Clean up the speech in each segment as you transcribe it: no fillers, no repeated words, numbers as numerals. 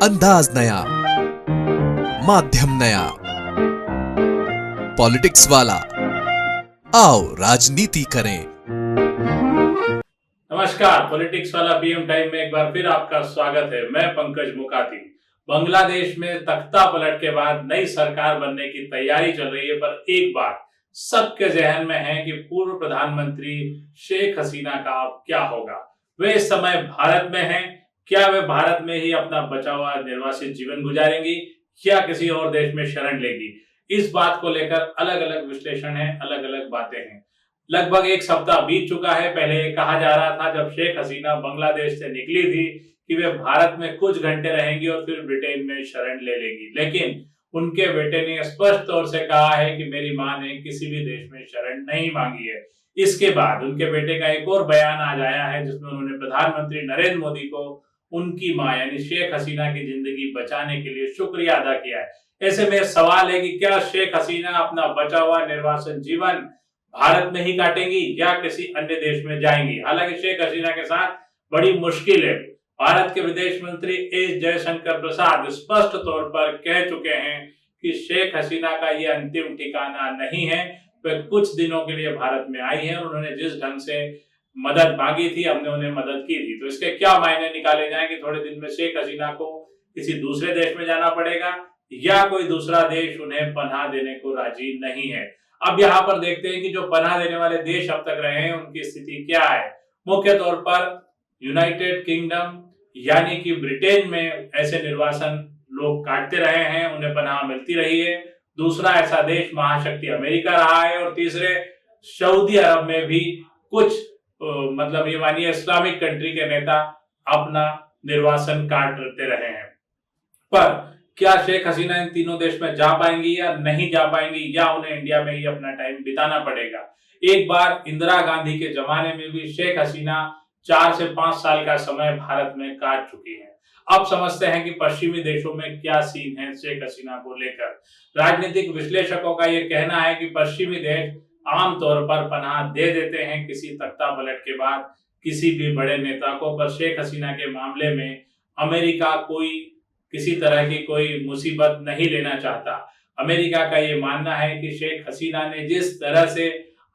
अंदाज नया, माध्यम नया, पॉलिटिक्स वाला। आओ राजनीति करें। नमस्कार, पॉलिटिक्स वाला पीएम टाइम में एक बार फिर आपका स्वागत है। मैं पंकज मुकाती। बांग्लादेश में तख्ता पलट के बाद नई सरकार बनने की तैयारी चल रही है, पर एक बात सबके जहन में है कि पूर्व प्रधानमंत्री शेख हसीना का अब क्या होगा। वे इस समय भारत में हैं। क्या वे भारत में ही अपना बचा हुआ निर्वासित जीवन गुजारेंगी या किसी और देश में शरण लेगी? इस बात को लेकर अलग अलग विश्लेषण है, अलग अलग बातें हैं। लगभग एक सप्ताह बीत चुका है। पहले ये कहा जा रहा था जब शेख हसीना बांग्लादेश से निकली थी कि वे भारत में कुछ घंटे रहेंगी और फिर ब्रिटेन में शरण ले लेंगी, लेकिन उनके बेटे ने स्पष्ट तौर से कहा है कि मेरी मां ने किसी भी देश में शरण नहीं मांगी है। इसके बाद उनके बेटे का एक और बयान आज आया है जिसमें उन्होंने प्रधानमंत्री नरेंद्र मोदी को उनकी मां यानी शेख हसीना की जिंदगी बचाने के लिए शुक्रिया अदा किया है। ऐसे में सवाल है कि क्या शेख हसीना अपना बचा हुआ निर्वासन जीवन भारत में ही काटेंगी या किसी अन्य देश में जाएंगी? हालांकि शेख हसीना के साथ बड़ी मुश्किल है। भारत के विदेश मंत्री एस जयशंकर प्रसाद स्पष्ट तौर पर कह चुके हैं कि शेख हसीना का ये अंतिम ठिकाना नहीं है। वे कुछ दिनों के लिए भारत में आई है और उन्होंने जिस ढंग से मदद मांगी थी, हमने उन्हें मदद की थी। तो इसके क्या मायने निकाले जाए कि थोड़े दिन में शेख हसीना को किसी दूसरे देश में जाना पड़ेगा या कोई दूसरा देश उन्हें पनाह देने को राजी नहीं है। अब यहाँ पर देखते हैं कि जो पनाह देने वाले देश अब तक रहे हैं उनकी स्थिति क्या है। मुख्य तौर पर यूनाइटेड किंगडम यानी कि ब्रिटेन में ऐसे निर्वासन लोग काटते रहे हैं, उन्हें पनाह मिलती रही है। दूसरा ऐसा देश महाशक्ति अमेरिका रहा है और तीसरे सऊदी अरब में भी कुछ मतलब ये मानिए इस्लामिक कंट्री के नेता अपना निर्वासन काटते रहे हैं। पर क्या शेख हसीना इन तीनों देश में जा पाएंगी या नहीं जा पाएंगी, या उन्हें इंडिया में ही अपना टाइम बिताना पड़ेगा? एक बार इंदिरा गांधी के जमाने में भी शेख हसीना 4 से 5 साल का समय भारत में काट चुकी है। अब समझते हैं कि पश्चिमी देशों में क्या सीन है शेख हसीना को लेकर। राजनीतिक विश्लेषकों का यह कहना है कि पश्चिमी देश आमतौर पर पनाह दे देते हैं किसी तख्ता पलट के बाद किसी भी बड़े नेता को, पर शेख हसीना के मामले में अमेरिका किसी तरह की कोई मुसीबत नहीं लेना चाहता। अमेरिका का ये मानना है कि शेख हसीना ने जिस तरह से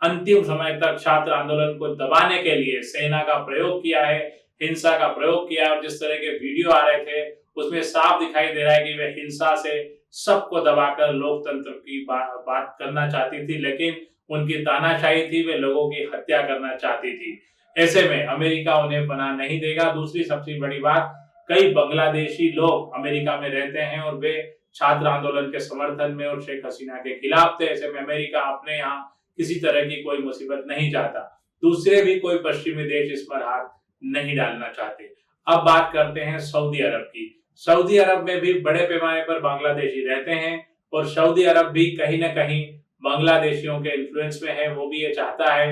अंतिम समय तक छात्र आंदोलन को दबाने के लिए सेना का प्रयोग किया है, हिंसा का प्रयोग किया है, और जिस तरह के वीडियो आ रहे थे उसमें साफ दिखाई दे रहा है कि वे हिंसा से सबको दबाकर लोकतंत्र की बात करना चाहती थी, लेकिन उनकी तानाशाही थी, वे लोगों की हत्या करना चाहती थी। ऐसे में अमेरिका उन्हें पनाह नहीं देगा। दूसरी सबसे बड़ी बात, कई बांग्लादेशी लोग अमेरिका में रहते हैं और वे छात्र आंदोलन के समर्थन में और शेख हसीना के खिलाफ थे। ऐसे में अमेरिका अपने यहाँ किसी तरह की कोई मुसीबत नहीं चाहता। दूसरे भी कोई पश्चिमी देश इस पर हाथ नहीं डालना चाहते। अब बात करते हैं सऊदी अरब की। सऊदी अरब में भी बड़े पैमाने पर बांग्लादेशी रहते हैं और सऊदी अरब भी कहीं ना कहीं बांग्लादेशियों के इन्फ्लुएंस में है। वो भी ये चाहता है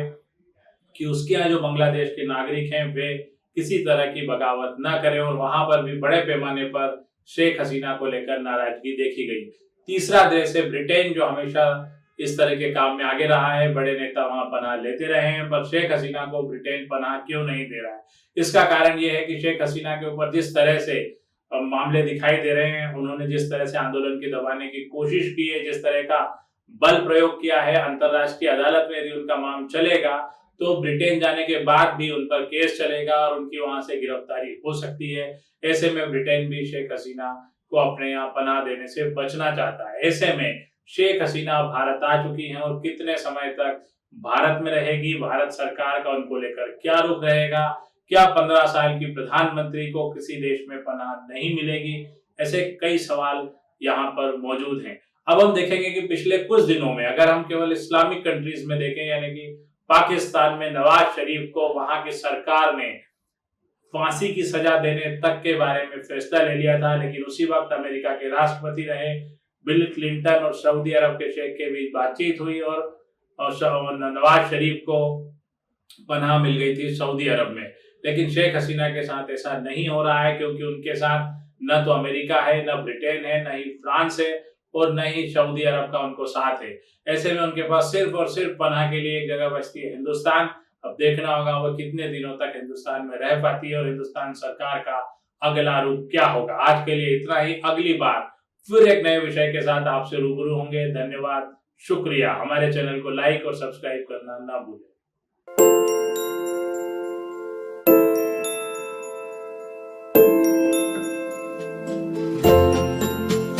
कि उसके यहाँ जो बांग्लादेश के नागरिक हैं वे किसी तरह की बगावत ना करें, और वहां पर भी बड़े पैमाने पर शेख हसीना को लेकर नाराजगी देखी गई। तीसरा देश है ब्रिटेन, जो हमेशा इस तरह के काम में आगे रहा है। बड़े नेता वहां पनाह लेते रहे हैं, पर शेख हसीना को ब्रिटेन पनाह क्यों नहीं दे रहा है? इसका कारण यह है कि शेख हसीना के ऊपर जिस तरह से मामले दिखाई दे रहे हैं, उन्होंने जिस तरह से आंदोलन की दबाने की कोशिश की है, जिस तरह का बल प्रयोग किया है, अंतरराष्ट्रीय अदालत में यदि उनका मामला चलेगा तो ब्रिटेन जाने के बाद भी उन पर केस चलेगा और उनकी वहां से गिरफ्तारी हो सकती है। ऐसे में ब्रिटेन भी शेख हसीना को अपने यहाँ पनाह देने से बचना चाहता है। ऐसे में शेख हसीना भारत आ चुकी हैं और कितने समय तक भारत में रहेगी, भारत सरकार का उनको लेकर क्या रुख रहेगा, क्या 15 साल की प्रधानमंत्री को किसी देश में पनाह नहीं मिलेगी? ऐसे कई सवाल यहाँ पर मौजूद हैं। अब हम देखेंगे कि पिछले कुछ दिनों में अगर हम केवल इस्लामिक कंट्रीज में देखें, यानी कि पाकिस्तान में नवाज शरीफ को वहां की सरकार ने फांसी की सजा देने तक के बारे में फैसला ले लिया था, लेकिन उसी वक्त अमेरिका के राष्ट्रपति रहे बिल क्लिंटन और सऊदी अरब के शेख के बीच बातचीत हुई और नवाज शरीफ को पनाह मिल गई थी सऊदी अरब में। लेकिन शेख हसीना के साथ ऐसा नहीं हो रहा है, क्योंकि उनके साथ न तो अमेरिका है, न ब्रिटेन है, न ही फ्रांस है और न ही सऊदी अरब का उनको साथ है। ऐसे में उनके पास सिर्फ और सिर्फ पनाह के लिए एक जगह बचती है, हिंदुस्तान। अब देखना होगा वो कितने दिनों तक हिंदुस्तान में रह पाती है और हिंदुस्तान सरकार का अगला रूप क्या होगा। आज के लिए इतना ही, अगली बार फिर एक नए विषय के साथ आपसे रूबरू होंगे। धन्यवाद, शुक्रिया। हमारे चैनल को लाइक और सब्सक्राइब करना ना भूलें।